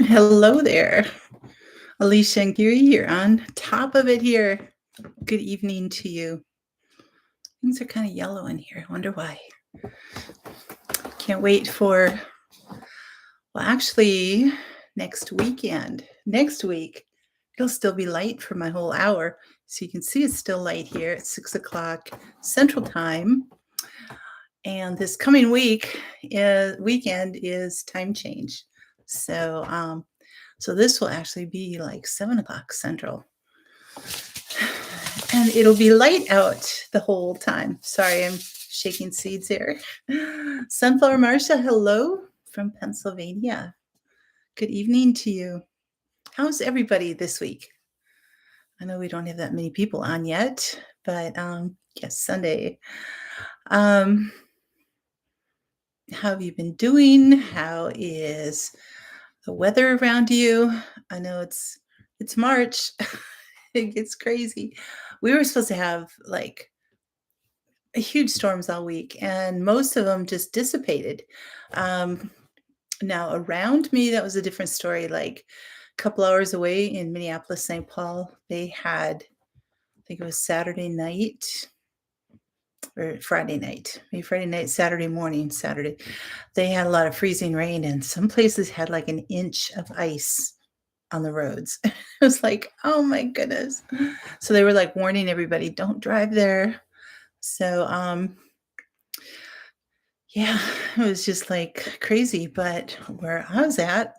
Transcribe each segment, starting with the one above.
Hello there. Alicia and Giri, you're on top of it here. Good evening to you. Things are kind of yellow in here. I wonder why. Can't wait for, actually, next week, it'll still be light for my whole hour. So you can see it's still light here at 6 o'clock Central Time. And this coming weekend is time change. So this will actually be like 7 o'clock Central. And it'll be light out the whole time. Sorry, I'm shaking seeds here. Sunflower Marcia, hello from Pennsylvania. Good evening to you. How's everybody this week? I know we don't have that many people on yet, but yes, Sunday. How have you been doing? How is the weather around you? I know it's March. It gets crazy. We were supposed to have like huge storms all week, and most of them just dissipated. Now around me, that was a different story. Like a couple hours away in Minneapolis, St. Paul, they had, I think it was Saturday night or Friday night, maybe Friday night, Saturday morning, Saturday. They had a lot of freezing rain, and some places had like an inch of ice on the roads. It was like, oh my goodness. So they were like warning everybody, don't drive there. So, yeah, it was just like crazy. But where I was at,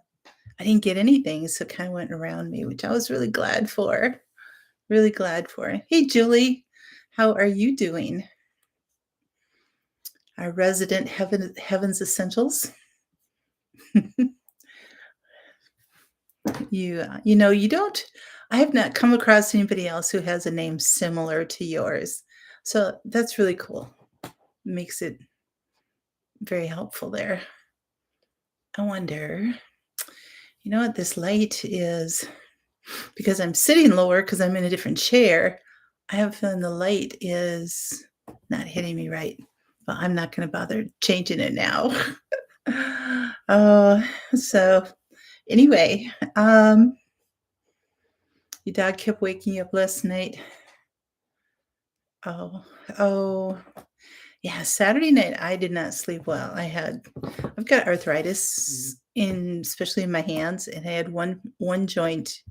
I didn't get anything. So it kind of went around me, which I was really glad for. Really glad for. Hey, Julie, how are you doing? Our resident Heaven's Essentials. I have not come across anybody else who has a name similar to yours. So that's really cool. Makes it very helpful there. I wonder, you know what this light is, because I'm sitting lower because I'm in a different chair. I have a feeling the light is not hitting me right, but I'm not going to bother changing it now. So anyway, your dog kept waking you up last night. Oh, yeah, Saturday night I did not sleep well. I've got arthritis especially in my hands, and I had one joint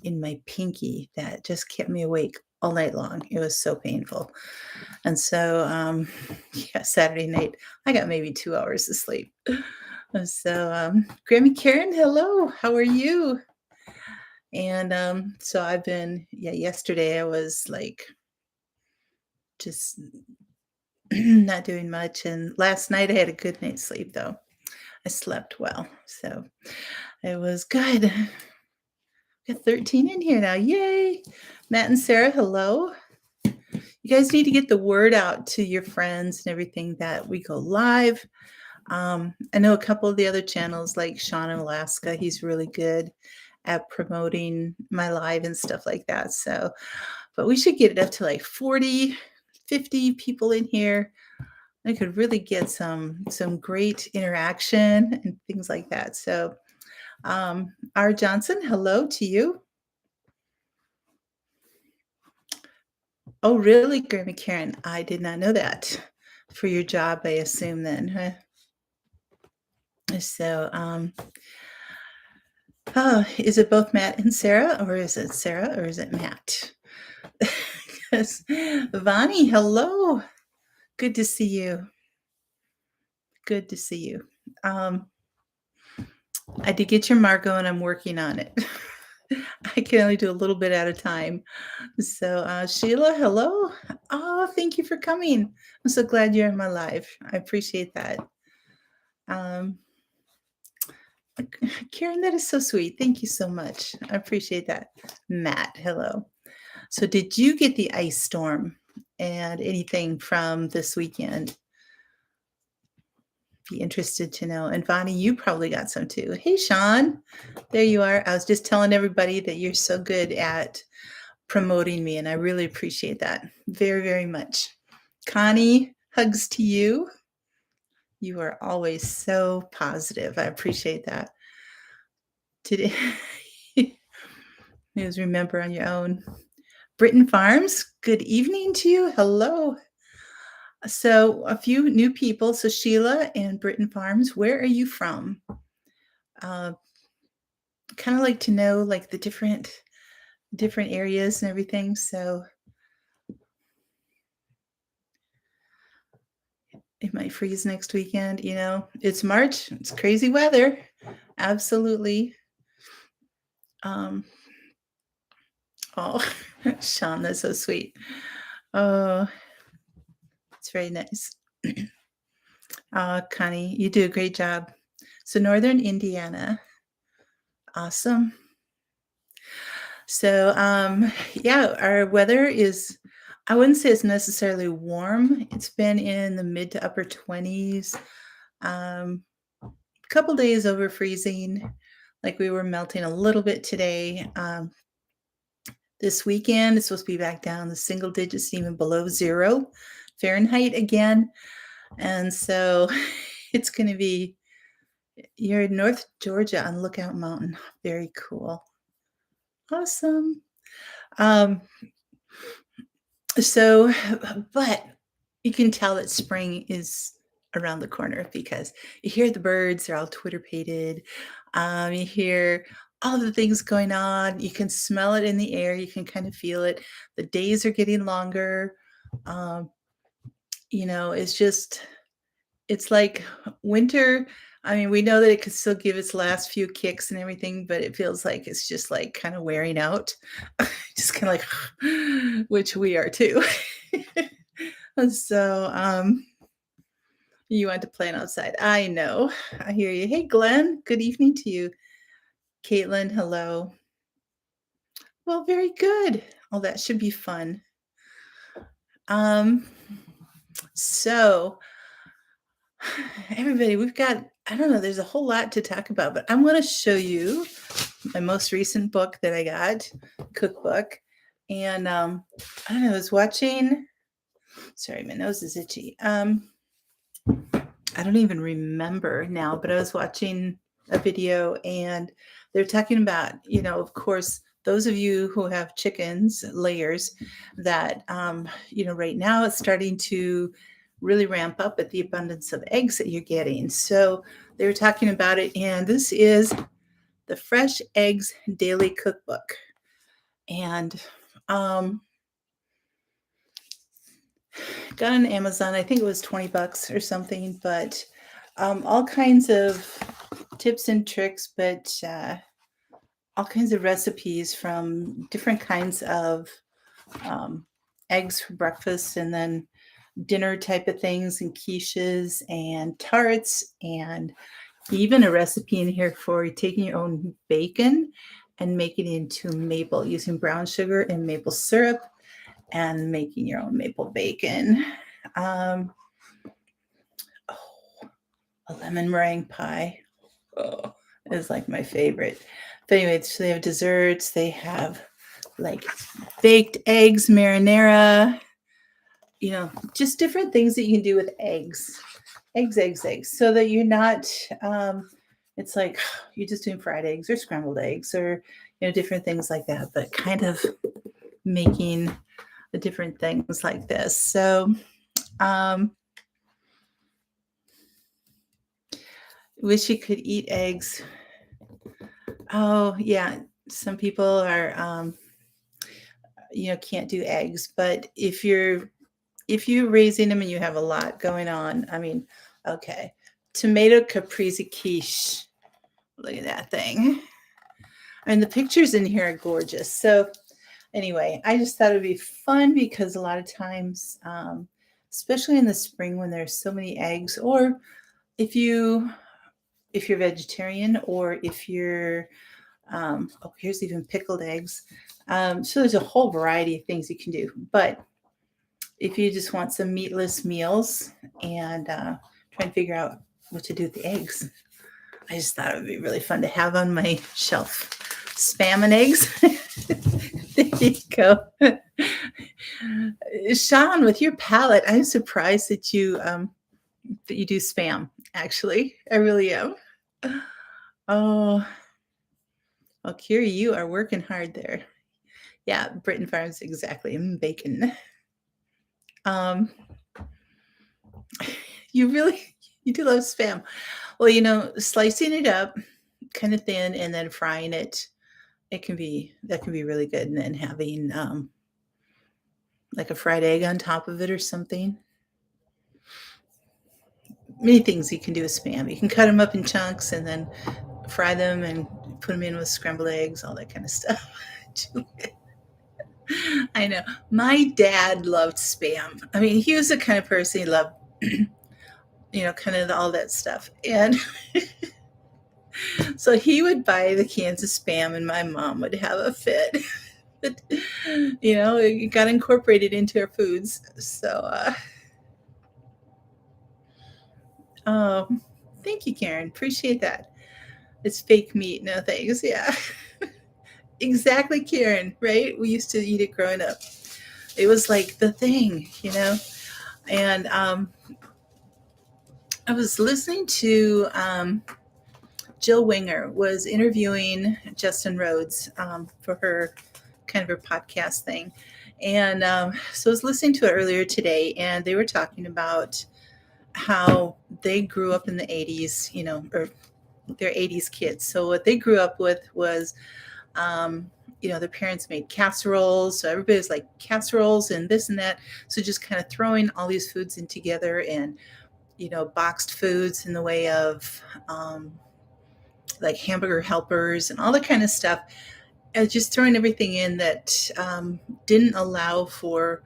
in my pinky that just kept me awake all night long. It was so painful. And so yeah, Saturday night I got maybe 2 hours of sleep. So Grammy Karen, hello, how are you? And so I've been, yesterday I was like just not doing much. And last night I had a good night's sleep, though. I slept well. So it was good. Got 13 in here now. Yay. Matt and Sarah, hello. You guys need to get the word out to your friends and everything that we go live. I know a couple of the other channels, like Sean in Alaska, he's really good at promoting my live and stuff like that. So, but we should get it up to like 40, 50 people in here. I could really get some great interaction and things like that. So, R. Johnson, hello to you. Oh, really, Grammy Karen? I did not know that. For your job, I assume then, huh? So, is it both Matt and Sarah, or is it Sarah, or is it Matt? Yes. Vani, hello. Good to see you. Good to see you. I did get your Margot, and I'm working on it. I can only do a little bit at a time. So, Sheila, hello. Oh, thank you for coming. I'm so glad you're in my live. I appreciate that. Karen, that is so sweet. Thank you so much. I appreciate that. Matt, hello. So did you get the ice storm and anything from this weekend? Be interested to know. And Vonnie, you probably got some too. Hey, Sean, there you are. I was just telling everybody that you're so good at promoting me, and I really appreciate that very, very much. Connie, hugs to you. You are always so positive. I appreciate that. Today news remember on your own. Britain Farms, good evening to you. Hello. So a few new people. So Sheila and Britain Farms, where are you from? Uh, kind of like to know like the different areas and everything. So it might freeze next weekend. It's March. It's crazy weather. Absolutely. Um, oh, Sean, that's so sweet. Oh, it's very nice. Connie, you do a great job. So Northern Indiana. Awesome. So, yeah, our weather is, I wouldn't say it's necessarily warm. It's been in the mid to upper 20s. A couple days over freezing, like we were melting a little bit today. This weekend, it's supposed to be back down the single digits, even below 0 Fahrenheit again. And so it's going to be, you're in North Georgia on Lookout Mountain. Very cool. Awesome. Um, So, but you can tell that spring is around the corner because you hear the birds, they're all Twitter-pated. You hear all the things going on. You can smell it in the air. You can kind of feel it. The days are getting longer. Um, it's like winter. I mean, we know that it could still give its last few kicks and everything, but it feels like it's just like kind of wearing out. Just kind of like, which we are too. So, you want to plan outside. I know. I hear you. Hey, Glenn. Good evening to you. Caitlin, hello. Well, very good. Oh, that should be fun. Um, so everybody, we've got, I don't know, there's a whole lot to talk about, but I'm going to show you my most recent book that I got, cookbook. And I don't know, I was watching, sorry, my nose is itchy. I don't even remember now, but I was watching a video and they're talking about, of course, those of you who have chickens, layers, that, right now it's starting to really ramp up at the abundance of eggs that you're getting. So they were talking about it, and this is the Fresh Eggs Daily Cookbook. And got on Amazon. I think it was $20 or something, but all kinds of tips and tricks, but all kinds of recipes from different kinds of eggs for breakfast, and then dinner type of things, and quiches and tarts, and even a recipe in here for taking your own bacon and making it into maple using brown sugar and maple syrup and making your own maple bacon. A lemon meringue pie is like my favorite. But anyway, so they have desserts. They have like baked eggs, marinara, just different things that you can do with eggs. Eggs. So that you're not, it's like you're just doing fried eggs or scrambled eggs or, different things like that, but kind of making the different things like this. So, wish you could eat eggs. Oh, yeah. Some people are, can't do eggs, but if you're raising them and you have a lot going on, I mean, okay. Tomato caprese quiche. Look at that thing. And the pictures in here are gorgeous. So anyway, I just thought it would be fun because a lot of times, especially in the spring when there's so many eggs, or if you're vegetarian, or if you're, here's even pickled eggs. So there's a whole variety of things you can do. But if you just want some meatless meals and try and figure out what to do with the eggs, I just thought it would be really fun to have on my shelf. Spam and eggs. There you go. Sean, with your palate, I'm surprised that you do spam. Actually, I really am. Oh, Well, Kiri, you are working hard there. Yeah, Britain Farms, exactly. Bacon. Um, you really, you do love spam. Well, slicing it up kind of thin and then frying it, that can be really good. And then having like a fried egg on top of it or something. Many things you can do with spam. You can cut them up in chunks and then fry them and put them in with scrambled eggs, all that kind of stuff. I know. My dad loved spam. I mean, he was the kind of person he loved, kind of all that stuff. And so he would buy the cans of spam, and my mom would have a fit. But, it got incorporated into our foods. So, oh, thank you, Karen. Appreciate that. It's fake meat. No thanks. Yeah. Exactly, Karen, right? We used to eat it growing up. It was like the thing. And I was listening to Jill Winger was interviewing Justin Rhodes for her kind of her podcast thing. And so I was listening to it earlier today, and they were talking about how they grew up in the 80s, or they're 80s kids. So what they grew up with was, their parents made casseroles. So everybody was like casseroles and this and that. So just kind of throwing all these foods in together and, boxed foods in the way of like hamburger helpers and all that kind of stuff. And just throwing everything in that didn't allow for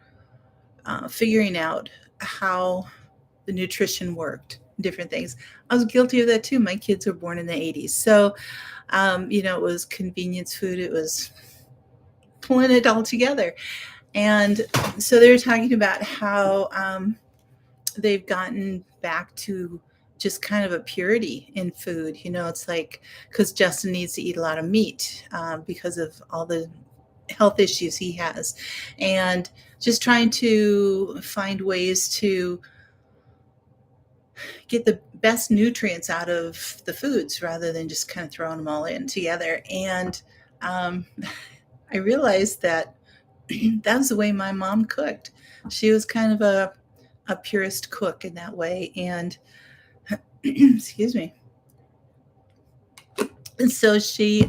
figuring out how the nutrition worked, different things. I was guilty of that too. My kids were born in the 80s. So, it was convenience food. It was pulling it all together. And so they were talking about how they've gotten back to just kind of a purity in food. It's like, because Justin needs to eat a lot of meat because of all the health issues he has. And just trying to find ways to get the best nutrients out of the foods rather than just kind of throwing them all in together. And I realized that that's the way my mom cooked. She was kind of a purist cook in that way. And excuse me. And so she,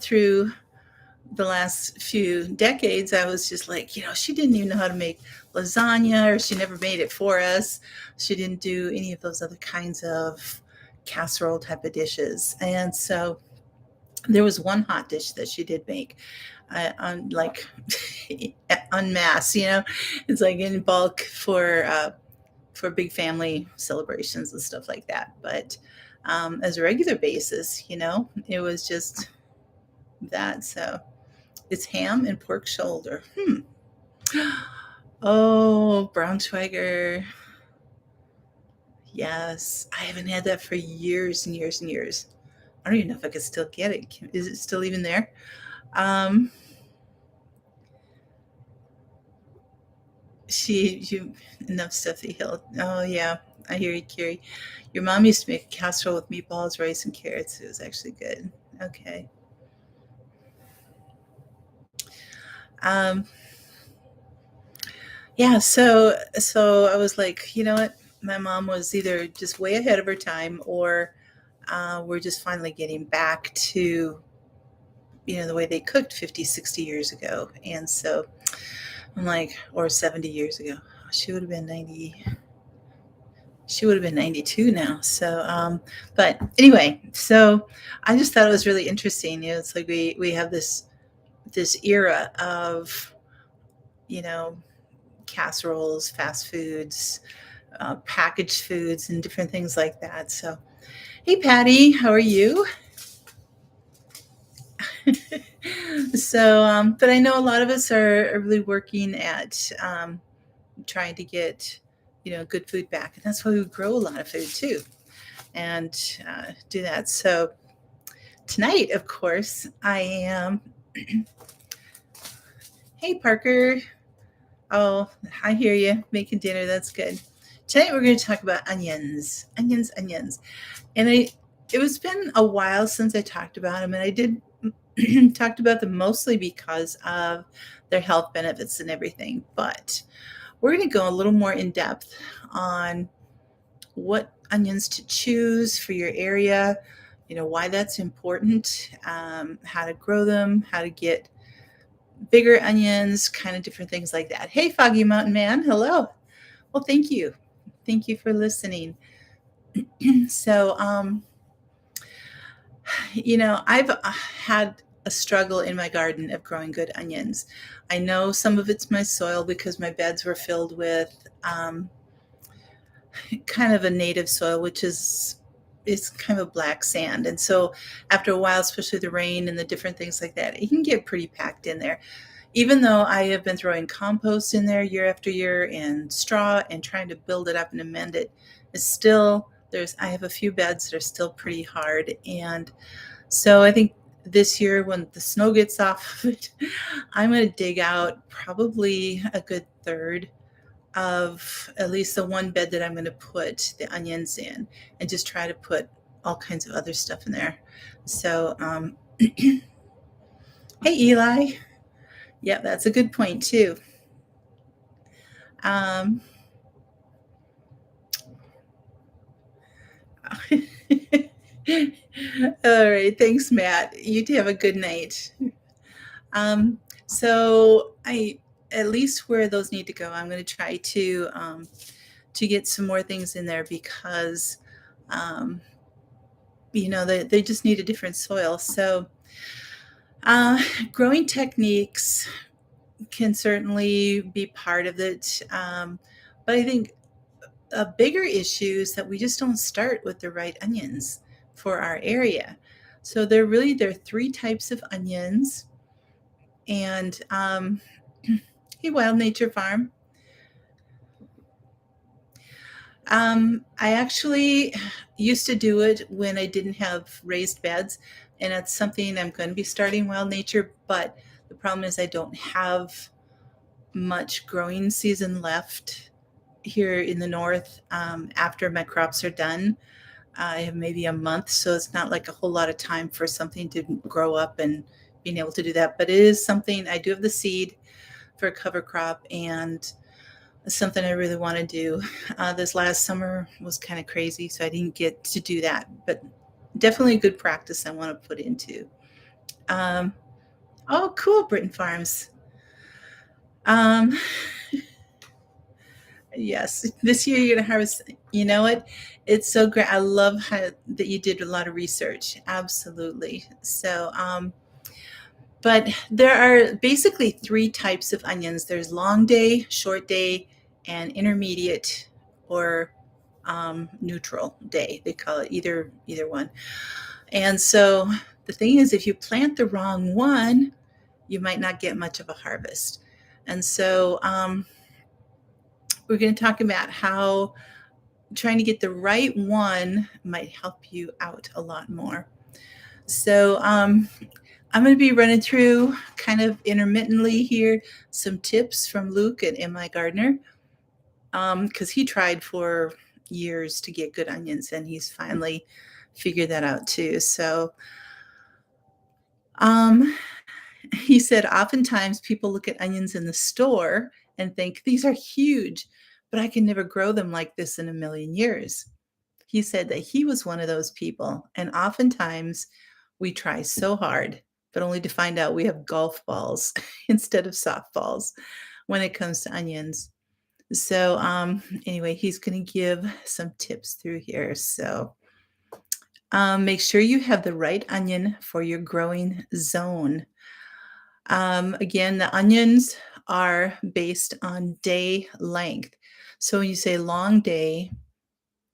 through the last few decades, I was just like, she didn't even know how to make lasagna, or she never made it for us. She didn't do any of those other kinds of casserole type of dishes. And so there was one hot dish that she did make on like en masse, it's like in bulk for big family celebrations and stuff like that. But as a regular basis, it was just that. So it's ham and pork shoulder. Oh, Braunschweiger. Yes. I haven't had that for years and years and years. I don't even know if I could still get it. Is it still even there? You enough stuff that he'll. Oh yeah, I hear you, Carrie. Your mom used to make a casserole with meatballs, rice, and carrots. It was actually good. Okay. Um, yeah. So I was like, you know what? My mom was either just way ahead of her time, or we're just finally getting back to the way they cooked 50, 60 years ago. And so I'm like, or 70 years ago. She would have been 90. She would have been 92 now. So, but anyway, so I just thought it was really interesting. It's like we have this era of, you know, casseroles, fast foods, packaged foods, and different things like that. So, hey, Patty, how are you? So, but I know a lot of us are really working at trying to get, good food back. And that's why we grow a lot of food too and do that. So tonight, of course, I am. Hey, Parker. Oh, I hear you making dinner. That's good. Today we're going to talk about onions, onions. And it was been a while since I talked about them, and I did talked about them mostly because of their health benefits and everything. But we're going to go a little more in depth on what onions to choose for your area, why that's important, how to grow them, how to get bigger onions, kind of different things like that. Hey, Foggy Mountain Man, hello. Well, thank you. Thank you for listening. So, I've had a struggle in my garden of growing good onions. I know some of it's my soil because my beds were filled with kind of a native soil, which is kind of a black sand. And so after a while, especially the rain and the different things like that, it can get pretty packed in there. Even though I have been throwing compost in there year after year and straw and trying to build it up and amend it, it's still I have a few beds that are still pretty hard. And so I think this year when the snow gets off of it, I'm going to dig out probably a good third of at least the one bed that I'm going to put the onions in, and just try to put all kinds of other stuff in there. So, hey, Eli. Yeah, that's a good point too. Um, all right. Thanks, Matt. You have a good night. So at least where those need to go, I'm going to try to get some more things in there because, they just need a different soil. So, growing techniques can certainly be part of it. But I think a bigger issue is that we just don't start with the right onions for our area. So there are three types of onions. And hey, Wild Nature Farm. I actually used to do it when I didn't have raised beds, and it's something I'm going to be starting Wild Nature. But the problem is I don't have much growing season left here in the north after my crops are done. I have maybe a month, so it's not like a whole lot of time for something to grow up and being able to do that. But it is something I do have the seed for a cover crop, and it's something I really want to do. This last summer was kind of crazy, so I didn't get to do that, but definitely a good practice I want to put into. Oh, cool, Britain Farms. Yes, this year you're going to harvest. You know what? It's so great. I love how that you did a lot of research. Absolutely. So, but there are basically three types of onions. There's long day, short day, and intermediate or neutral day. They call it either one. And so the thing is, if you plant the wrong one, you might not get much of a harvest. And so we're going to talk about how trying to get the right one might help you out a lot more. So I'm going to be running through kind of intermittently here some tips from Luke at MI Gardener, because he tried for years to get good onions, and he's finally figured that out too. So he said, oftentimes people look at onions in the store and think these are huge, but I can never grow them like this in a million years. He said that he was one of those people, and oftentimes we try so hard, but only to find out we have golf balls instead of softballs when it comes to onions. So anyway, he's going to give some tips through here. So make sure you have the right onion for your growing zone. Again, the onions are based on day length. So when you say long day,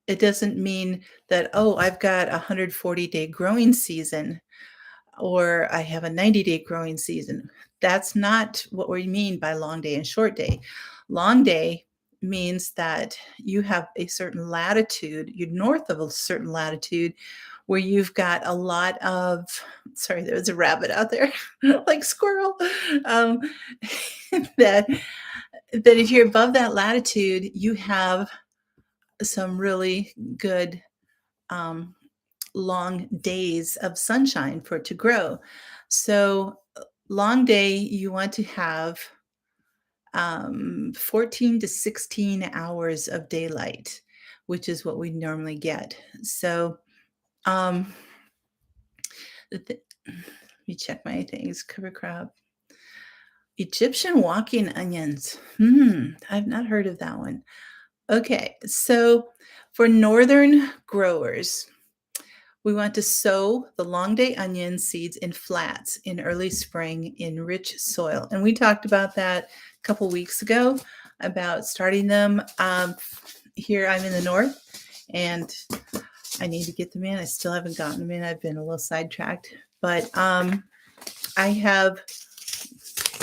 it doesn't mean that, oh, I've got a 140-day growing season or I have a 90-day growing season. That's not what we mean by long day and short day. Long day means that you have a certain latitude, you're north of a certain latitude where you've got a lot of, sorry, there was a rabbit out there, like squirrel, that if you're above that latitude, you have some really good um, long days of sunshine for it to grow. So, long day, you want to have 14 to 16 hours of daylight, which is what we normally get. So, um, let me check my things. Cover crop. Egyptian walking onions. I've not heard of that one. Okay, so for northern growers, we want to sow the long day onion seeds in flats in early spring in rich soil. And we talked about that a couple weeks ago about starting them. Here I'm in the north and I need to get them in. I still haven't gotten them in. I've been a little sidetracked, but I have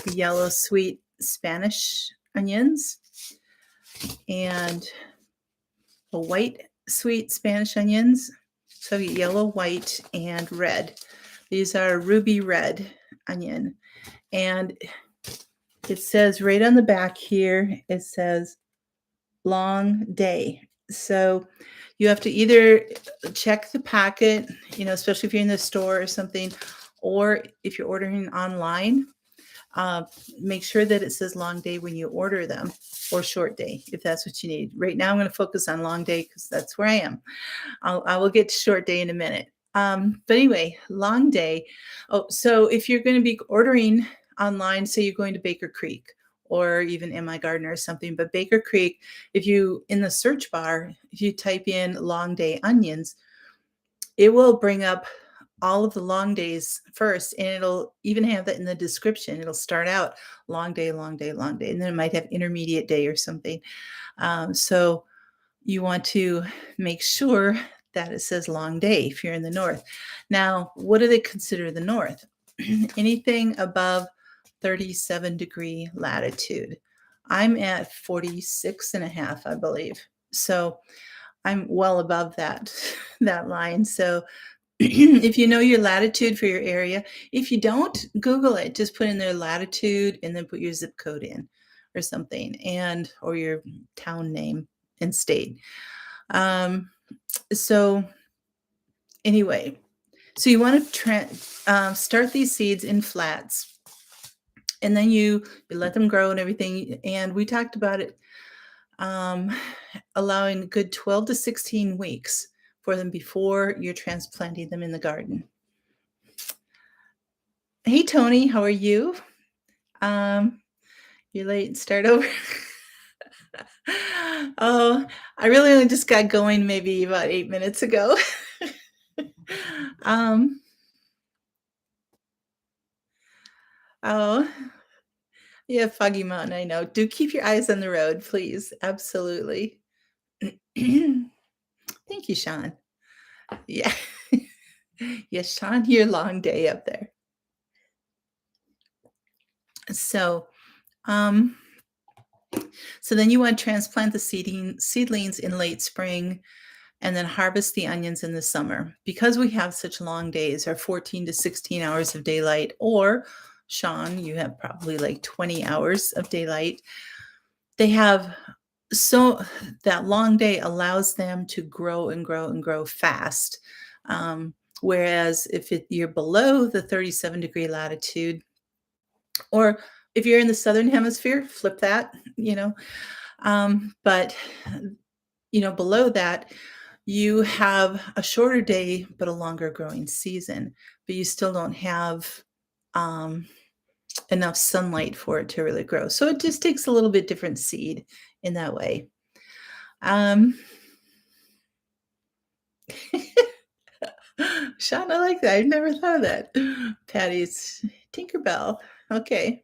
the yellow sweet Spanish onions and the white sweet Spanish onions. So yellow, white, and red. These are ruby red onion. And it says right on the back here, it says long day. So you have to either check the packet, especially if you're in the store or something, or if you're ordering online, make sure that it says long day when you order them, or short day if that's what you need. Right now I'm going to focus on long day because that's where I am. I will get to short day in a minute. But anyway, long day. Oh, so if you're going to be ordering online, say you're going to Baker Creek or even MI Garden or something, but Baker Creek, if you, in the search bar, if you type in long day onions, it will bring up all of the long days first, and it'll even have that in the description. It'll start out long day, long day, long day, and then it might have intermediate day or something. So you want to make sure that it says long day if you're in the north. Now, what do they consider the north? Anything above 37-degree latitude. I'm at 46 and a half, I believe. So I'm well above that line. So if you know your latitude for your area, if you don't, Google it. Just put in their latitude and then put your zip code in or something, or your town name and state. So anyway, so you want to start these seeds in flats, and then you let them grow and everything. And we talked about it, allowing a good 12 to 16 weeks for them before you're transplanting them in the garden. Hey, Tony, how are you? You're late. Start over. Oh, I really only just got going maybe about 8 minutes ago. Oh, yeah, Foggy Mountain, I know. Do keep your eyes on the road, please. Absolutely. Thank you, Sean. Yeah. Yes, Sean, your long day up there. So, so then you want to transplant the seedlings in late spring and then harvest the onions in the summer. Because we have such long days, or 14 to 16 hours of daylight, or Sean, you have probably like 20 hours of daylight. They have, so that long day allows them to grow and grow and grow fast. Whereas if you're below the 37-degree latitude, or if you're in the southern hemisphere, flip that, but below that, you have a shorter day but a longer growing season, but you still don't have enough sunlight for it to really grow. So it just takes a little bit different seed in that way. Sean, I like that. I've never thought of that. Patty's Tinkerbell. Okay.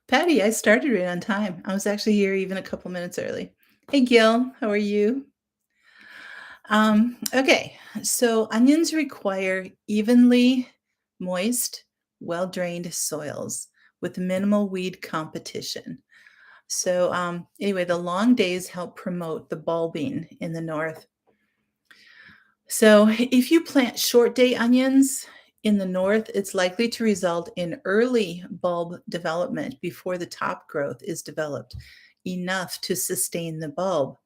Patty, I started right on time. I was actually here even a couple minutes early. Hey, Gil, how are you? Okay, so onions require evenly moist, well-drained soils with minimal weed competition. So anyway, the long days help promote the bulbing in the north. So if you plant short day onions, In the north, it's likely to result in early bulb development before the top growth is developed enough to sustain the bulb,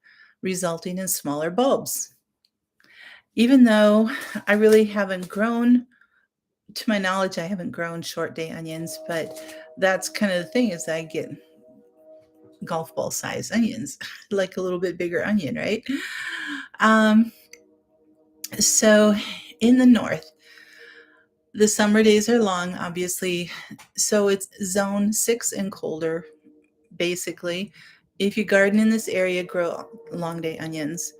resulting in smaller bulbs. Even though I really haven't grown, to my knowledge, I haven't grown short day onions, but that's kind of the thing is I get golf ball size onions, like a little bit bigger onion, right? Um, so in the north, the summer days are long, obviously. So it's zone 6 and colder, basically. If you garden in this area, grow long day onions.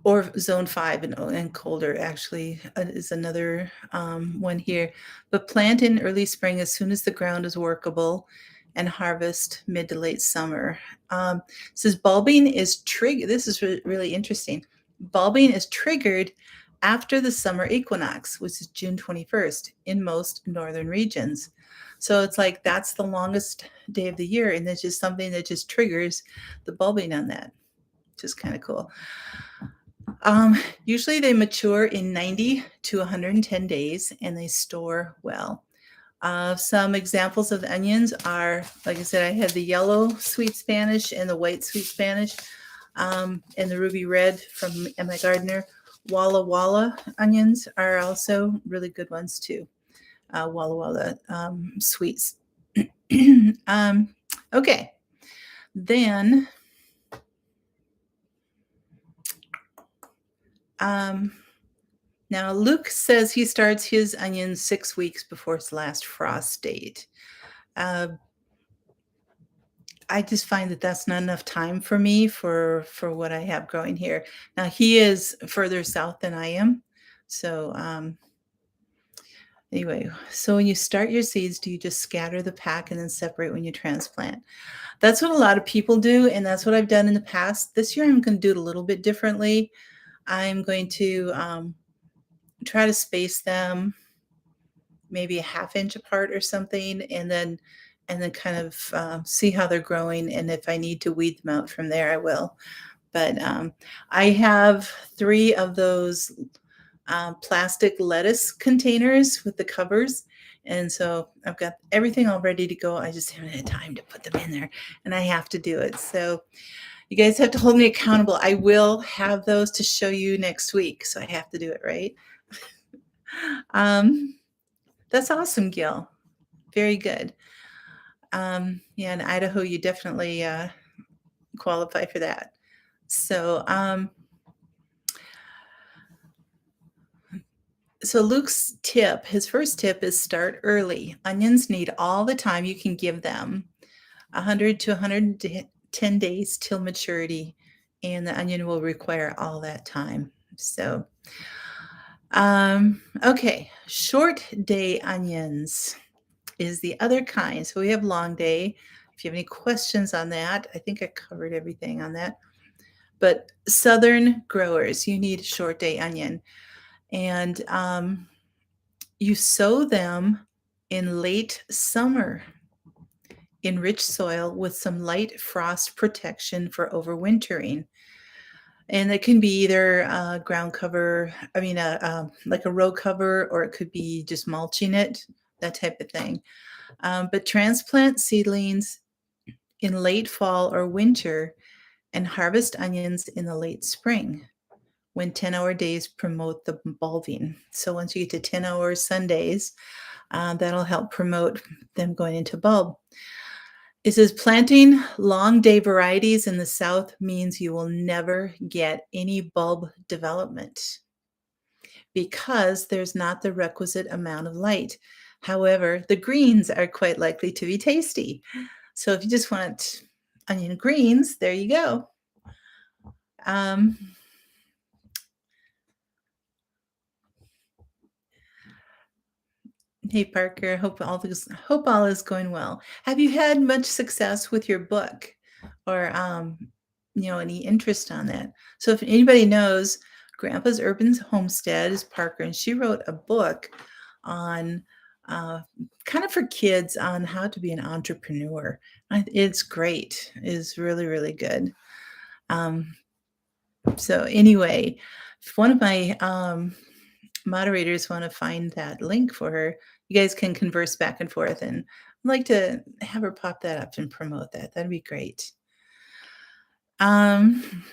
Or zone 5 and colder actually is another one here. But plant in early spring as soon as the ground is workable and harvest mid to late summer. Says bulbing is triggered. This is really interesting. Bulbing is triggered after the summer equinox, which is June 21st in most northern regions. So it's like that's the longest day of the year, and it's just something that just triggers the bulbing on that, which is kind of cool. Usually they mature in 90 to 110 days and they store well. Some examples of onions are, like I said, I had the yellow sweet Spanish and the white sweet Spanish, and the ruby red from my gardener. Walla Walla onions are also really good ones too. Walla Walla sweets. Okay, then now Luke says he starts his onions 6 weeks before its last frost date. I just find that that's not enough time for me for what I have growing here. Now he is further south than I am, so anyway. So when you start your seeds, do you just scatter the pack and then separate when you transplant? That's what a lot of people do, and that's what I've done in the past. This year I'm going to do it a little bit differently. I'm going to try to space them maybe a ½ inch apart or something, and then kind of see how they're growing, and if I need to weed them out from there, I will. But I have 3 of those plastic lettuce containers with the covers, and so I've got everything all ready to go. I just haven't had time to put them in there, and I have to do it. So you guys have to hold me accountable. I will have those to show you next week, so I have to do it right. That's awesome, Gil. Very good. Yeah, in Idaho, you definitely qualify for that. So, so Luke's tip, his first tip is start early. Onions need all the time you can give them, 100 to 110 days till maturity, and the onion will require all that time. So, okay, short day onions is the other kind. So we have long day. If you have any questions on that, I think I covered everything on that. But southern growers, you need short day onion. And you sow them in late summer in rich soil with some light frost protection for overwintering. And it can be either ground cover, like a row cover, or it could be just mulching it, that type of thing. But transplant seedlings in late fall or winter and harvest onions in the late spring when 10-hour days promote the bulbing. So once you get to 10-hour Sundays, that'll help promote them going into bulb. It says planting long day varieties in the south means you will never get any bulb development because there's not the requisite amount of light. However, the greens are quite likely to be tasty. So if you just want onion greens, there you go. Hey Parker, hope all is going well. Have you had much success with your book, or any interest on that? So if anybody knows, Grandpa's Urban Homestead is Parker, and she wrote a book on kind of for kids on how to be an entrepreneur. It's great. It's really, really good. So anyway, If one of my moderators want to find that link for her, you guys can converse back and forth. And I'd like to have her pop that up and promote that. That'd be great. Um,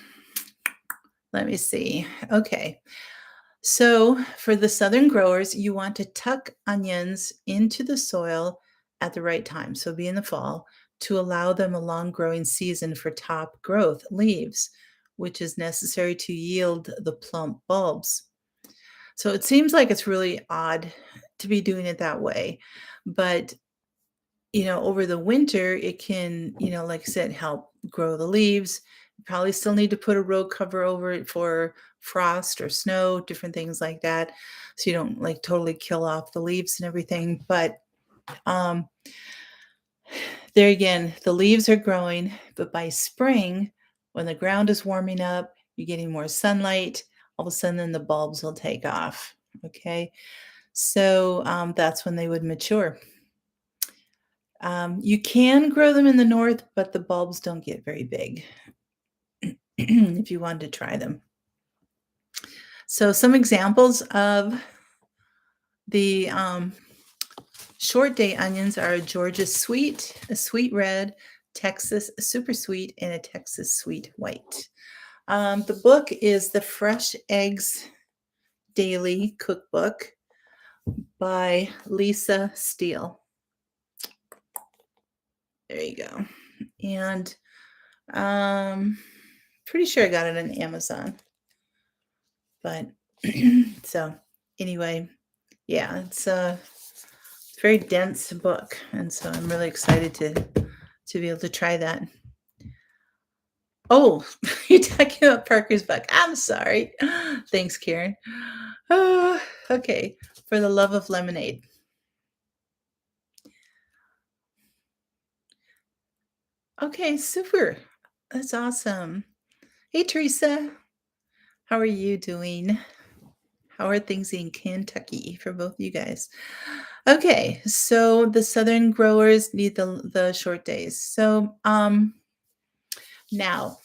let me see. Okay. So for the southern growers, you want to tuck onions into the soil at the right time, so be in the fall, to allow them a long growing season for top growth leaves, which is necessary to yield the plump bulbs. So it seems like it's really odd to be doing it that way, but over the winter, it can, like I said, help grow the leaves. You probably still need to put a row cover over it for frost or snow, different things like that. So you don't like totally kill off the leaves and everything. But um, there again, the leaves are growing, but by spring, when the ground is warming up, you're getting more sunlight, all of a sudden then the bulbs will take off. Okay. So that's when they would mature. You can grow them in the north, but the bulbs don't get very big if you wanted to try them. So some examples of the short day onions are a Georgia sweet, a sweet red, Texas super sweet, and a Texas sweet white. The book is the Fresh Eggs Daily Cookbook by Lisa Steele. There you go. And pretty sure I got it on Amazon. But so anyway, yeah, it's a very dense book, and so I'm really excited to be able to try that. Oh, you're talking about Parker's book. I'm sorry. Thanks, Karen. Oh, okay. For the Love of Lemonade. Okay, super. That's awesome. Hey, Teresa. How are you doing? How are things in Kentucky for both you guys? Okay, so the southern growers need the short days. So now,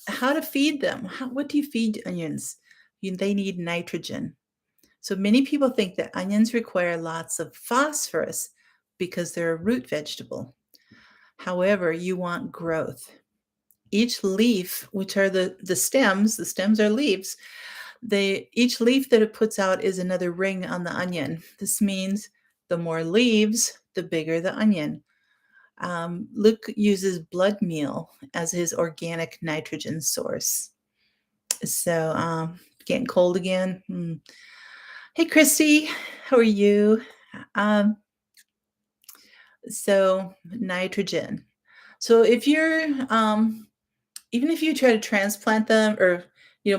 how to feed them? What do you feed onions? They need nitrogen. So many people think that onions require lots of phosphorus because they're a root vegetable. However, you want growth. Each leaf, which are the stems are leaves, each leaf that it puts out is another ring on the onion. This means the more leaves, the bigger the onion. Luke uses blood meal as his organic nitrogen source. So, getting cold again. Hey, Christy, how are you? So nitrogen. So if you're even if you try to transplant them or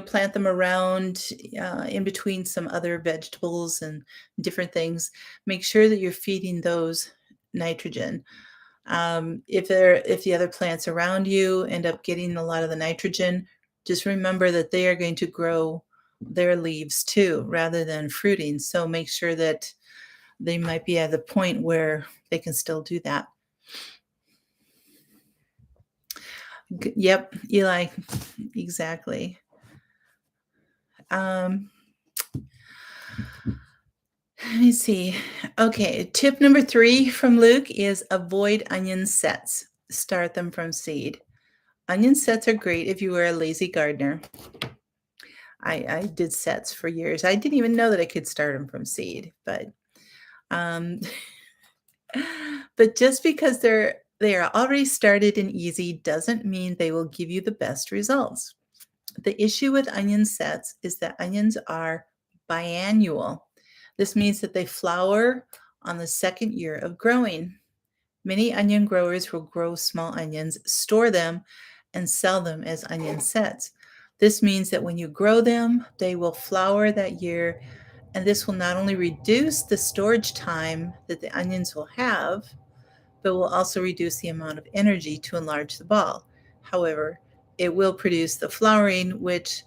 plant them around in between some other vegetables and different things, make sure that you're feeding those nitrogen. If the other plants around you end up getting a lot of the nitrogen, just remember that they are going to grow their leaves too rather than fruiting. So make sure that they might be at the point where they can still do that. Yep, Eli, exactly. Let me see. Okay, tip number 3 from Luke is avoid onion sets. Start them from seed. Onion sets are great if you were a lazy gardener. I did sets for years. I didn't even know that I could start them from seed, but but just because they are already started and easy doesn't mean they will give you the best results. The issue with onion sets is that onions are biannual. This means that they flower on the second year of growing. Many onion growers will grow small onions, store them, and sell them as onion sets. This means that when you grow them, they will flower that year, and this will not only reduce the storage time that the onions will have, but will also reduce the amount of energy to enlarge the ball. However, it will produce the flowering, which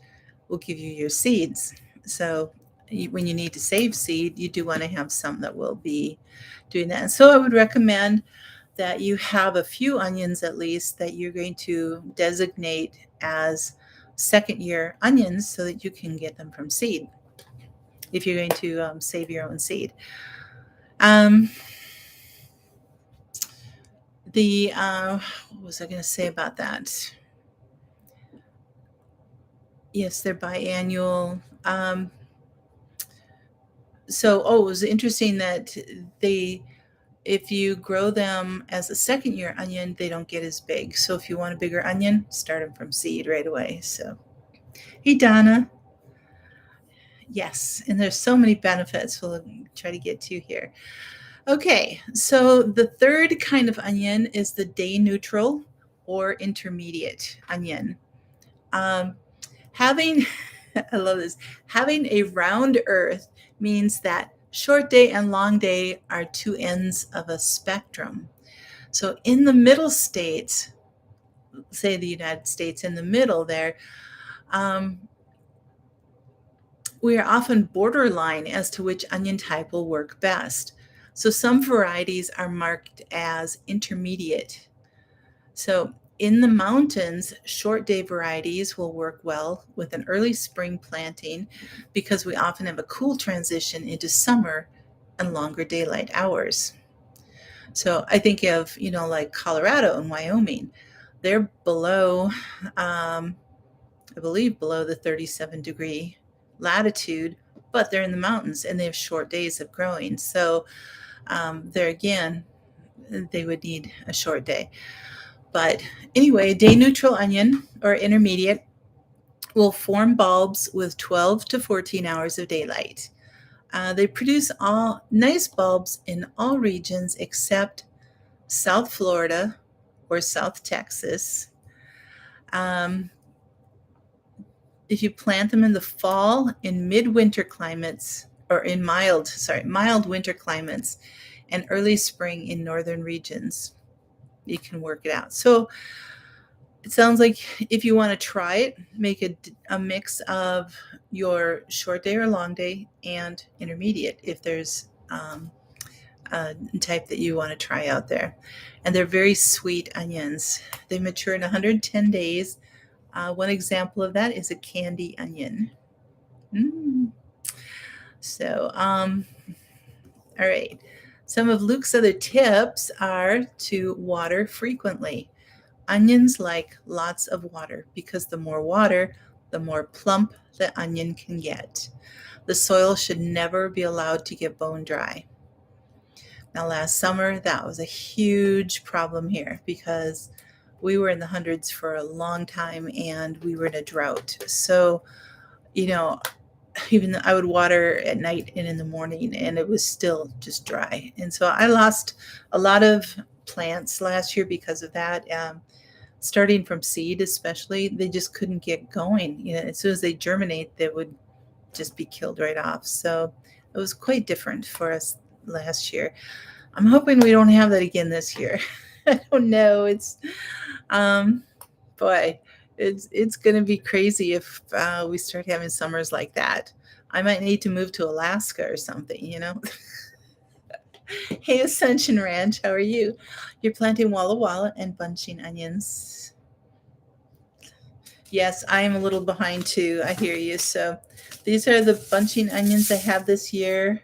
will give you your seeds. So when you need to save seed, you do want to have some that will be doing that. And so I would recommend that you have a few onions at least that you're going to designate as second year onions so that you can get them from seed if you're going to save your own seed. What was I going to say about that? Yes, they're biannual. It was interesting that if you grow them as a second year onion, they don't get as big. So if you want a bigger onion, start them from seed right away. So, hey, Donna. Yes, and there's so many benefits we'll try to get to here. Okay, so the third kind of onion is the day neutral or intermediate onion. Having, I love this, having a round earth means that short day and long day are two ends of a spectrum. So in the middle states, say the United States, in the middle there, we are often borderline as to which onion type will work best. So some varieties are marked as intermediate. So in the mountains, short day varieties will work well with an early spring planting because we often have a cool transition into summer and longer daylight hours. So I think of, like Colorado and Wyoming, they're below, I believe below the 37-degree latitude, but they're in the mountains and they have short days of growing. So there again, they would need a short day. But anyway, day neutral onion or intermediate will form bulbs with 12 to 14 hours of daylight. They produce all nice bulbs in all regions except South Florida or South Texas. If you plant them in the fall in midwinter climates, or in mild winter climates, and early spring in northern regions, you can work it out. So it sounds like if you want to try it, make a mix of your short day or long day and intermediate if there's a type that you want to try out there. And they're very sweet onions. They mature in 110 days. One example of that is a candy onion. So, all right. Some of Luke's other tips are to water frequently. Onions like lots of water because the more water, the more plump the onion can get. The soil should never be allowed to get bone dry. Now, last summer, that was a huge problem here because we were in the hundreds for a long time and we were in a drought. So, even though I would water at night and in the morning and it was still just dry. And so I lost a lot of plants last year because of that. Starting from seed especially, they just couldn't get going. As soon as they germinate, they would just be killed right off. So it was quite different for us last year. I'm hoping we don't have that again this year. I don't know. It's it's going to be crazy if we start having summers like that. I might need to move to Alaska or something, Hey, Ascension Ranch, how are you? You're planting Walla Walla and bunching onions. Yes, I am a little behind too. I hear you. So these are the bunching onions I have this year.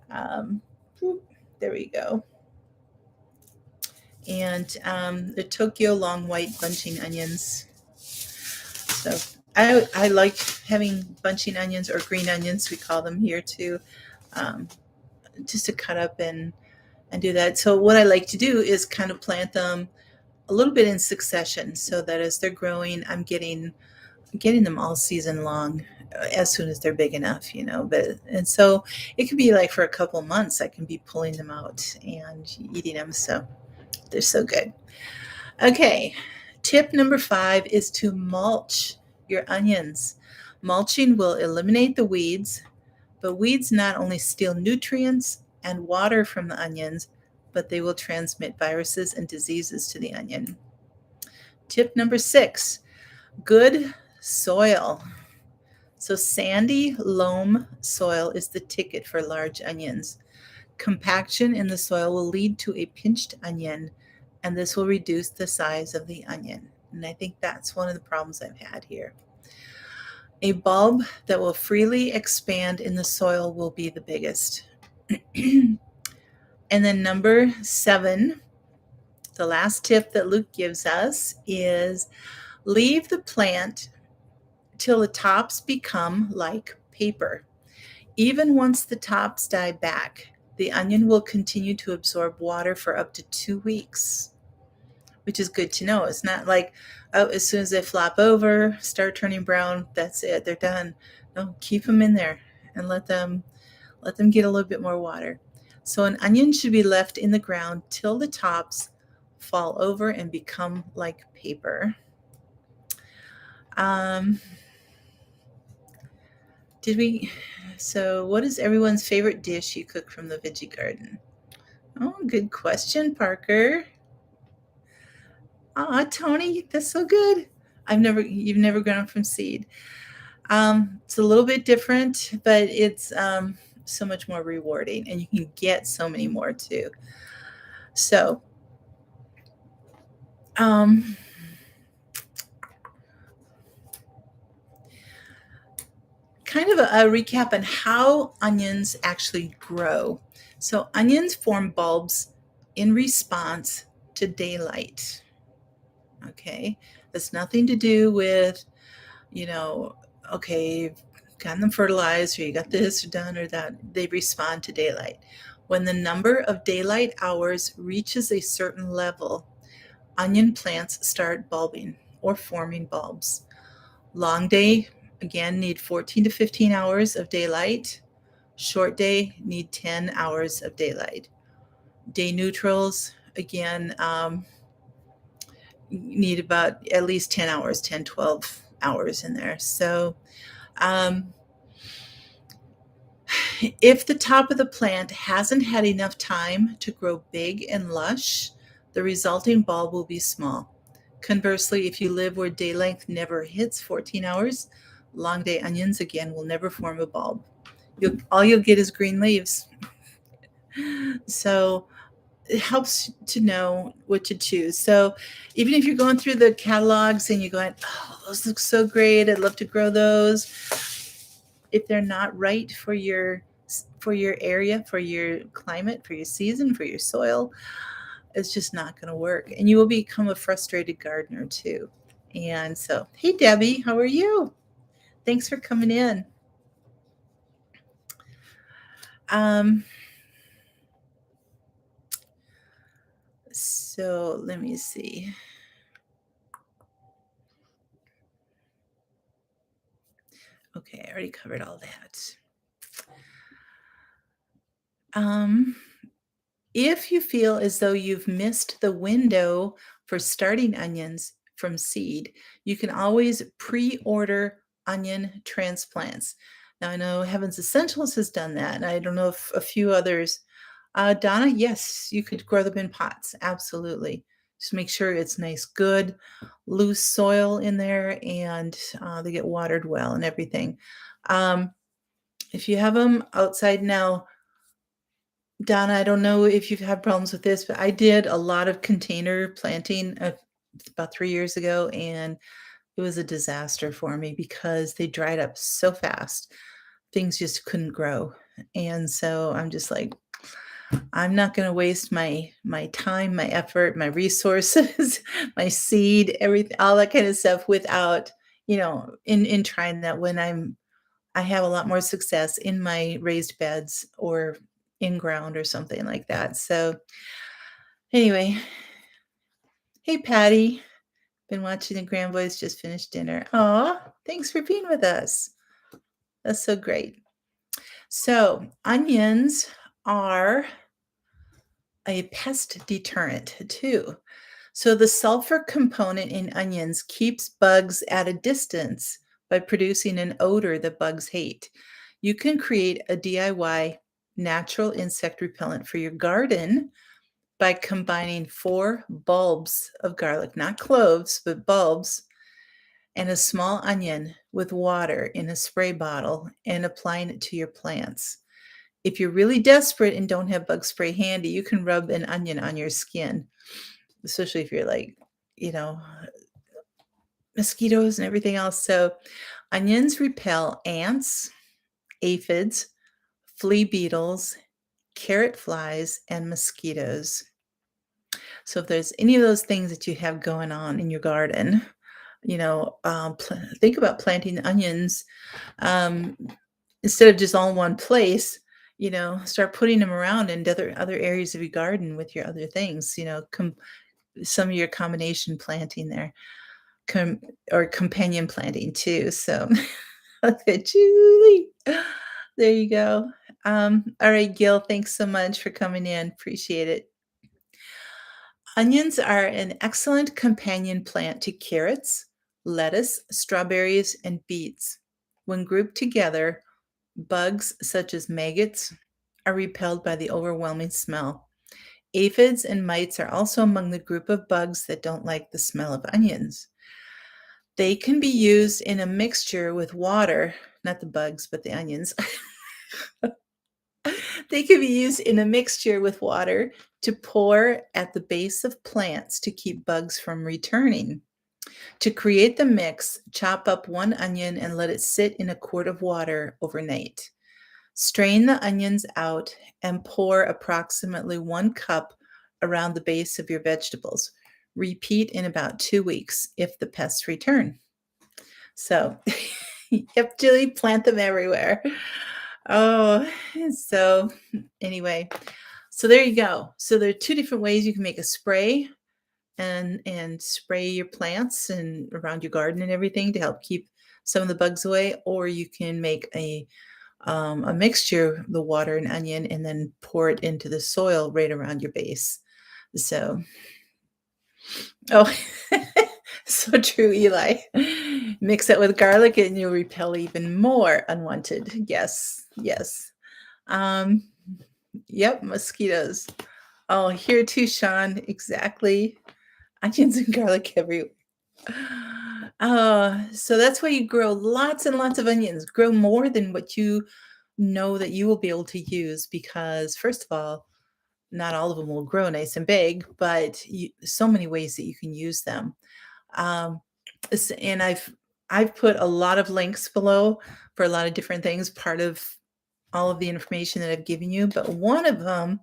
There we go. And the Tokyo long white bunching onions. So I like having bunching onions or green onions, we call them here too, just to cut up and do that. So what I like to do is kind of plant them a little bit in succession so that as they're growing, I'm getting them all season long as soon as they're big enough, and so it could be like for a couple months, I can be pulling them out and eating them. So they're so good. Okay. Tip number 5 is to mulch your onions. Mulching will eliminate the weeds, but weeds not only steal nutrients and water from the onions, but they will transmit viruses and diseases to the onion. Tip number 6, good soil. So sandy loam soil is the ticket for large onions. Compaction in the soil will lead to a pinched onion, and this will reduce the size of the onion. And I think that's one of the problems I've had here. A bulb that will freely expand in the soil will be the biggest. And then number 7, the last tip that Luke gives us is leave the plant till the tops become like paper. Even once the tops die back, the onion will continue to absorb water for up to 2 weeks, which is good to know. It's not like, oh, as soon as they flop over, start turning brown, that's it, they're done. No, keep them in there and let them get a little bit more water. So an onion should be left in the ground till the tops fall over and become like paper. Um, so what is everyone's favorite dish you cook from the veggie garden? Oh, good question, Parker. Tony, that's so good. You've never grown from seed. It's a little bit different, but it's so much more rewarding, and you can get so many more too. So, kind of a recap on how onions actually grow. So, onions form bulbs in response to daylight. Okay, that's nothing to do with, okay, you've gotten them fertilized, or you got this or done or that. They respond to daylight. When the number of daylight hours reaches a certain level, onion plants start bulbing or forming bulbs. Long day, again, need 14 to 15 hours of daylight. Short day, need 10 hours of daylight. Day neutrals, again, need about at least 10 hours, 10, 12 hours in there. So if the top of the plant hasn't had enough time to grow big and lush, the resulting bulb will be small. Conversely, if you live where day length never hits 14 hours, long day onions, again, will never form a bulb. All you'll get is green leaves. So it helps to know what to choose. So even if you're going through the catalogs and you're going, oh, those look so great, I'd love to grow those. If they're not right for your area, for your climate, for your season, for your soil, it's just not going to work. And you will become a frustrated gardener too. And so, hey, Debbie, how are you? Thanks for coming in. So let me see. Okay, I already covered all that. If you feel as though you've missed the window for starting onions from seed, you can always pre-order onion transplants. Now, I know Heaven's Essentials has done that, and I don't know if a few others. Donna, yes, you could grow them in pots. Absolutely. Just make sure it's nice, good, loose soil in there, and they get watered well and everything. If you have them outside now, Donna, I don't know if you've had problems with this, but I did a lot of container planting about 3 years ago, and it was a disaster for me because they dried up so fast. Things just couldn't grow. And so I'm just like, I'm not going to waste my time, my effort, my resources, my seed, everything, all that kind of stuff without, in trying that when I have a lot more success in my raised beds or in ground or something like that. So anyway, hey, Patty, been watching the Grand Boys, just finished dinner. Aw, thanks for being with us. That's so great. So onions are a pest deterrent too. So the sulfur component in onions keeps bugs at a distance by producing an odor that bugs hate. You can create a DIY natural insect repellent for your garden by combining 4 bulbs of garlic, not cloves, but bulbs, and a small onion with water in a spray bottle and applying it to your plants. If you're really desperate and don't have bug spray handy, you can rub an onion on your skin, especially if you're like, mosquitoes and everything else. So Onions repel ants, aphids, flea beetles, carrot flies, and mosquitoes. So if there's any of those things that you have going on in your garden, think about planting onions, um, instead of just all in one place. Start putting them around in other areas of your garden with your other things. Some of your combination planting there, com- or companion planting too. So, okay, Julie, there you go. All right, Gil, thanks so much for coming in. Appreciate it. Onions are an excellent companion plant to carrots, lettuce, strawberries, and beets. When grouped together, bugs such as maggots are repelled by the overwhelming smell. Aphids and mites are also among the group of bugs that don't like the smell of onions. They can be used in a mixture with water, not the bugs, but the onions. They can be used in a mixture with water to pour at the base of plants to keep bugs from returning. To create the mix, chop up one onion and let it sit in a quart of water overnight. Strain the onions out and pour approximately 1 cup around the base of your vegetables. Repeat in about 2 weeks if the pests return. So, yep, Julie, plant them everywhere. Oh, so anyway, so there you go. So there are two different ways you can make a spray and spray your plants and around your garden and everything to help keep some of the bugs away, or you can make a mixture, the water and onion, and then pour it into the soil right around your base. So, oh, so true, Eli. Mix it with garlic and you'll repel even more unwanted. Yes, yes. Um, yep, mosquitoes. Oh, here too, Sean. Exactly. Onions and garlic everywhere. So that's why you grow lots and lots of onions. Grow more than what you know that you will be able to use, because first of all, not all of them will grow nice and big, but so many ways that you can use them. Um, and I've put a lot of links below for a lot of different things, part of all of the information that I've given you, but one of them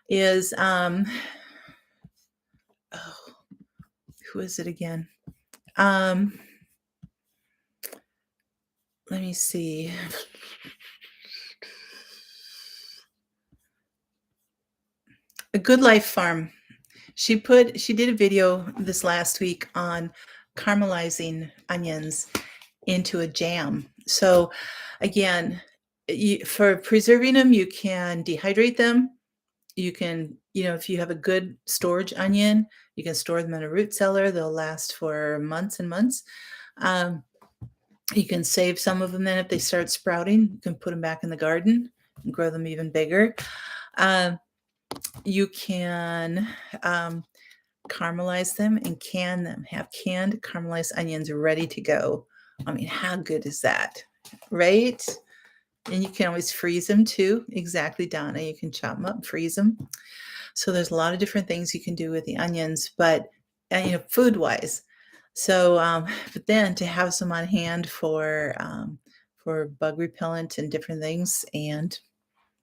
is oh, who is it again? Let me see. A Good Life Farm. She did a video this last week on caramelizing onions into a jam. So again, for preserving them, you can dehydrate them. You can, if you have a good storage onion, you can store them in a root cellar. They'll last for months and months. You can save some of them then if they start sprouting. You can put them back in the garden and grow them even bigger. You can caramelize them and can them. Have canned caramelized onions ready to go. I mean, how good is that? Right? And you can always freeze them too. Exactly, Donna. You can chop them up, freeze them. So there's a lot of different things you can do with the onions, but food wise. So, but then to have some on hand for bug repellent and different things, and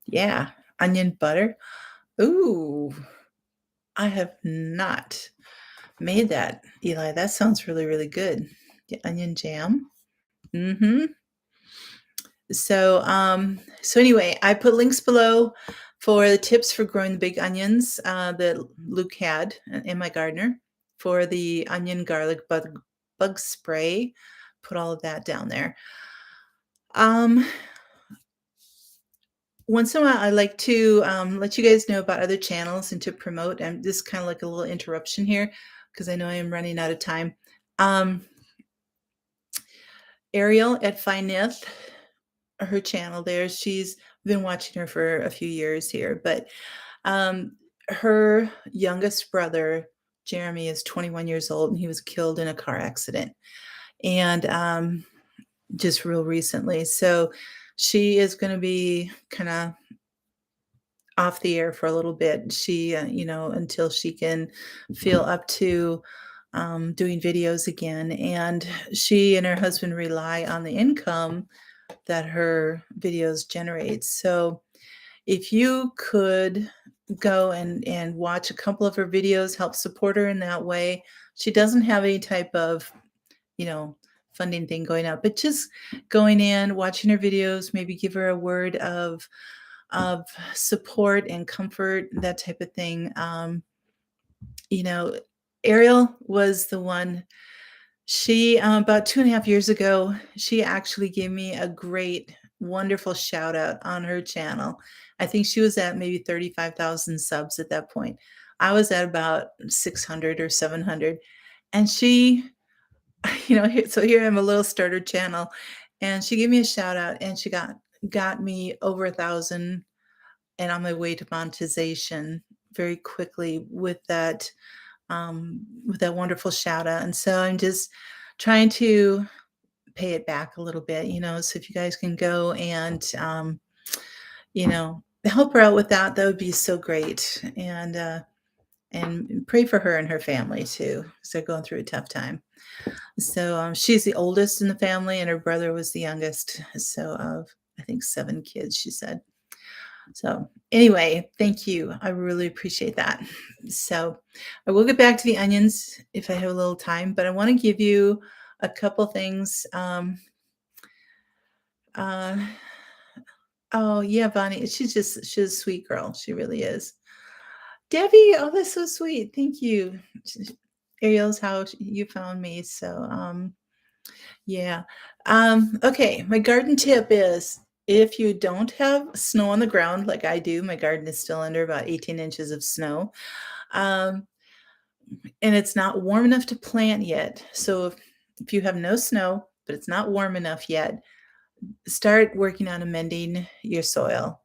yeah, onion butter. Ooh, I have not made that, Eli. That sounds really, really good. The onion jam. Mm-hmm. So anyway, I put links below for the tips for growing the big onions that Luke had in my gardener, for the onion garlic bug spray. Put all of that down there. Once in a while, I like to let you guys know about other channels and to promote. And this is kind of like a little interruption here because I know I am running out of time. Ariel at Fineth, her channel there. She's been watching her for a few years here, but her youngest brother, Jeremy, is 21 years old and he was killed in a car accident. And just real recently. So she is going to be kind of off the air for a little bit. She, until she can feel up to doing videos again. And she and her husband rely on the income that her videos generate. So if you could go and watch a couple of her videos, help support her in that way. She doesn't have any type of, you know, funding thing going out, but just going in, watching her videos, maybe give her a word of support and comfort, that type of thing. You know, Ariel was the one. She about 2.5 years ago, she actually gave me a great, wonderful shout out on her channel. I think she was at maybe 35,000 subs at that point. I was at about 600 or 700, and she, so here I'm a little starter channel, and she gave me a shout out, and she got me over 1,000 and on my way to monetization very quickly with that wonderful shout out. And so I'm just trying to pay it back a little bit, so if you guys can go and, help her out with that, that would be so great. And pray for her and her family too, because they're going through a tough time. So she's the oldest in the family, and her brother was the youngest. So of, I think, 7 kids, she said. So anyway, thank you. I really appreciate that. So I will get back to the onions if I have a little time, but I want to give you a couple things. Uh, oh yeah, Bonnie, she's a sweet girl. She really is. Debbie, oh, that's so sweet. Thank you. Ariel's how you found me. So yeah. Okay, my garden tip is if you don't have snow on the ground like I do, my garden is still under about 18 inches of snow. Um, and it's not warm enough to plant yet. So if you have no snow, but it's not warm enough yet, start working on amending your soil.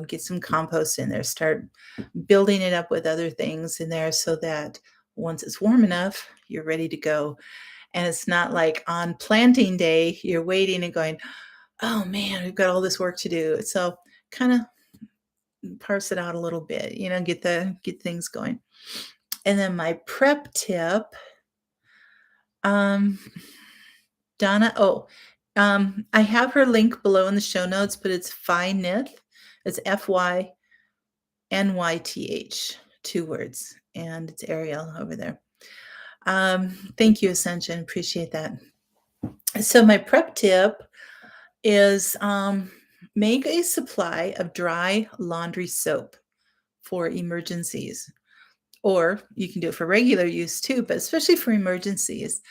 Get some compost in there, start building it up with other things in there so that once it's warm enough, you're ready to go. And it's not like on planting day, you're waiting and going, oh man, we've got all this work to do. So kind of parse it out a little bit, get things going. And then my prep tip, um, Donna, I have her link below in the show notes, but it's Fynyth. It's Fynyth, 2 words, and it's Ariel over there. Thank you, Ascension. Appreciate that. So my prep tip is make a supply of dry laundry soap for emergencies. Or you can do it for regular use too, but especially for emergencies.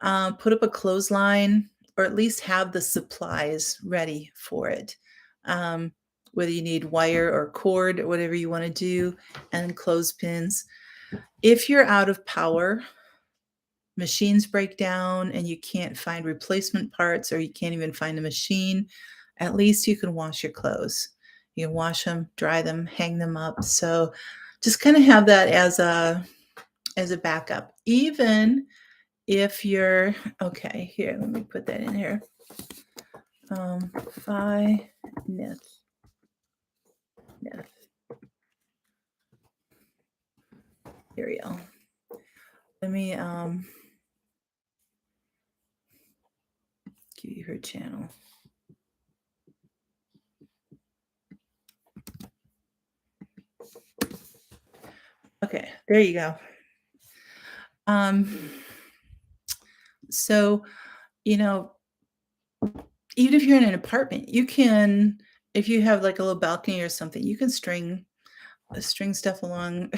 Put up a clothesline, or at least have the supplies ready for it. Whether you need wire or cord or whatever you want to do, and clothespins. If you're out of power, machines break down and you can't find replacement parts, or you can't even find a machine, at least you can wash your clothes. You can wash them, dry them, hang them up. So just kind of have that as a backup. Even if you're okay, here, let me put that in here. Fynyth. Ariel. Let me give you her channel. Okay, there you go. So, even if you're in an apartment, you can, if you have like a little balcony or something, you can string stuff along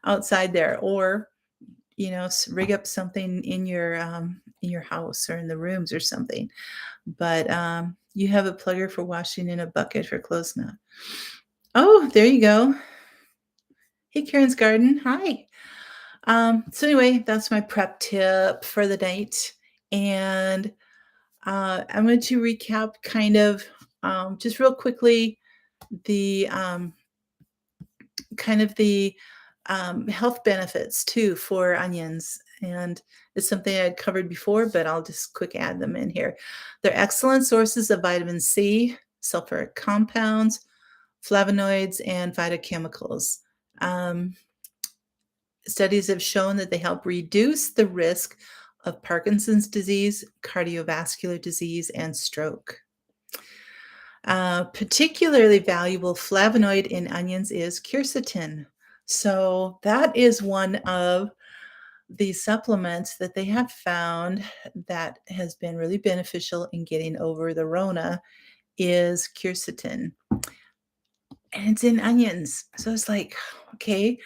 outside there, or rig up something in your house or in the rooms or something. But you have a plugger for washing in a bucket for clothes now. Oh, there you go. Hey, Karen's Garden. Hi. So anyway, that's my prep tip for the night. And I'm going to recap kind of just real quickly the health benefits too for onions. And it's something I'd covered before, but I'll just quick add them in here. They're excellent sources of vitamin C, sulfuric compounds, flavonoids, and phytochemicals. Studies have shown that they help reduce the risk of Parkinson's disease, cardiovascular disease, and stroke. Particularly valuable flavonoid in onions is quercetin. So that is one of the supplements that they have found that has been really beneficial in getting over the Rona is quercetin. And it's in onions. So it's like, okay,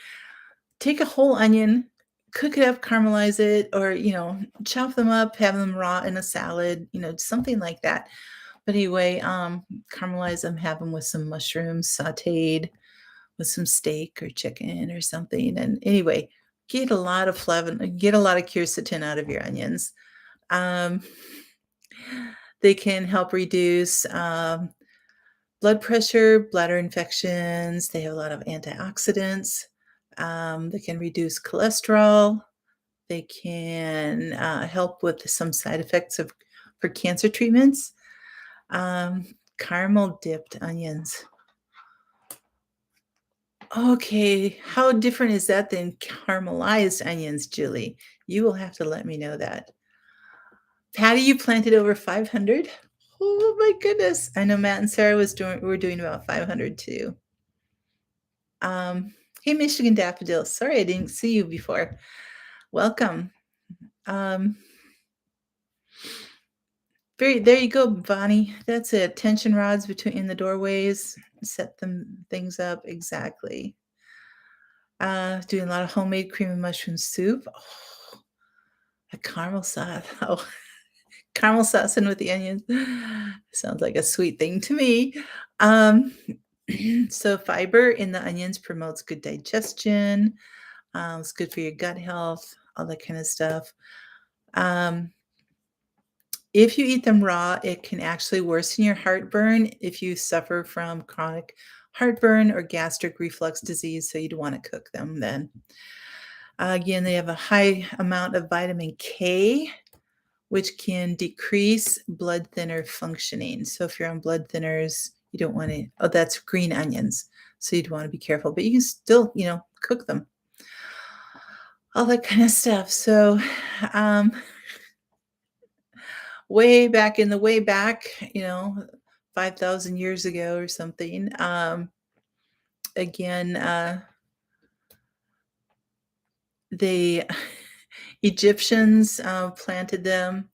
take a whole onion, cook it up, caramelize it, or, chop them up, have them raw in a salad, something like that. But anyway, caramelize them, have them with some mushrooms sauteed with some steak or chicken or something. And anyway, get a lot of quercetin out of your onions. Um, they can help reduce blood pressure, bladder infections. They have a lot of antioxidants. They can reduce cholesterol. They can help with some side effects for cancer treatments. Caramel dipped onions. Okay, how different is that than caramelized onions, Julie? You will have to let me know that. Patty, you planted over 500? Oh my goodness. I know Matt and Sarah were doing about 500 too. Hey, Michigan Daffodil. Sorry I didn't see you before. Welcome. There you go, Bonnie. That's it. Tension rods in the doorways. Set things up. Exactly. Doing a lot of homemade cream and mushroom soup. Oh, a caramel sauce. Oh, caramel sauce in with the onions. Sounds like a sweet thing to me. So fiber in the onions promotes good digestion. It's good for your gut health, all that kind of stuff. If you eat them raw, it can actually worsen your heartburn if you suffer from chronic heartburn or gastric reflux disease, so you'd want to cook them then. Again, they have a high amount of vitamin K, which can decrease blood thinner functioning. So if you're on blood thinners, you don't want to, that's green onions. So you'd want to be careful, but you can still, cook them. All that kind of stuff. So, way back, 5,000 years ago or something. Again, the Egyptians planted them.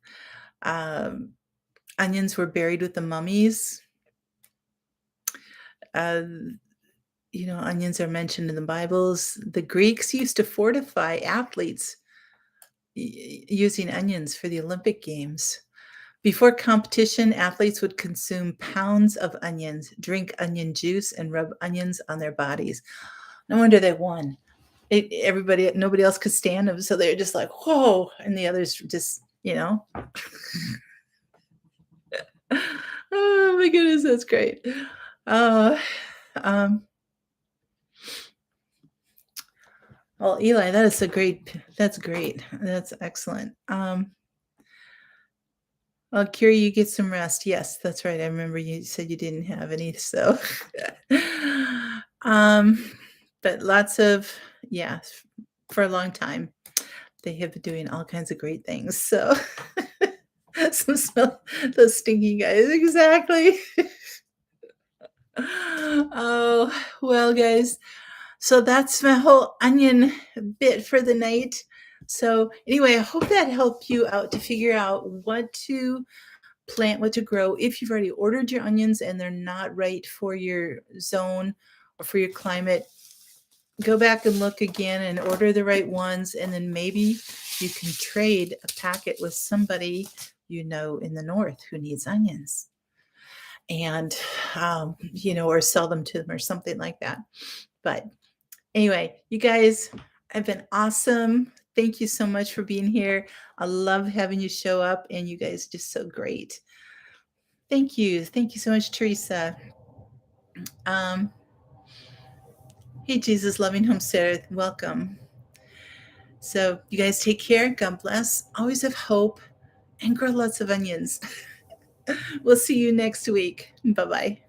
Onions were buried with the mummies. Onions are mentioned in the Bibles. The Greeks used to fortify athletes using onions for the Olympic Games. Before competition, athletes would consume pounds of onions, drink onion juice, and rub onions on their bodies. No wonder they won. Nobody else could stand them, so they're just like, whoa, and the others just, oh my goodness, that's great. Well, Eli, that's great. That's excellent. Well, Kiri, you get some rest. Yes, that's right. I remember you said you didn't have any, so. But lots of, for a long time, they have been doing all kinds of great things. So, smell those stinky guys. Exactly. Oh, well, guys. So that's my whole onion bit for the night. So anyway, I hope that helped you out to figure out what to plant, what to grow. If you've already ordered your onions and they're not right for your zone or for your climate, go back and look again and order the right ones. And then maybe you can trade a packet with somebody in the north who needs onions. And, or sell them to them or something like that. But anyway, you guys have been awesome. Thank you so much for being here. I love having you show up, and you guys are just so great. Thank you. Thank you so much, Teresa. Hey, Jesus Loving Homesteader, welcome. So you guys take care. God bless. Always have hope, and grow lots of onions. We'll see you next week. Bye-bye.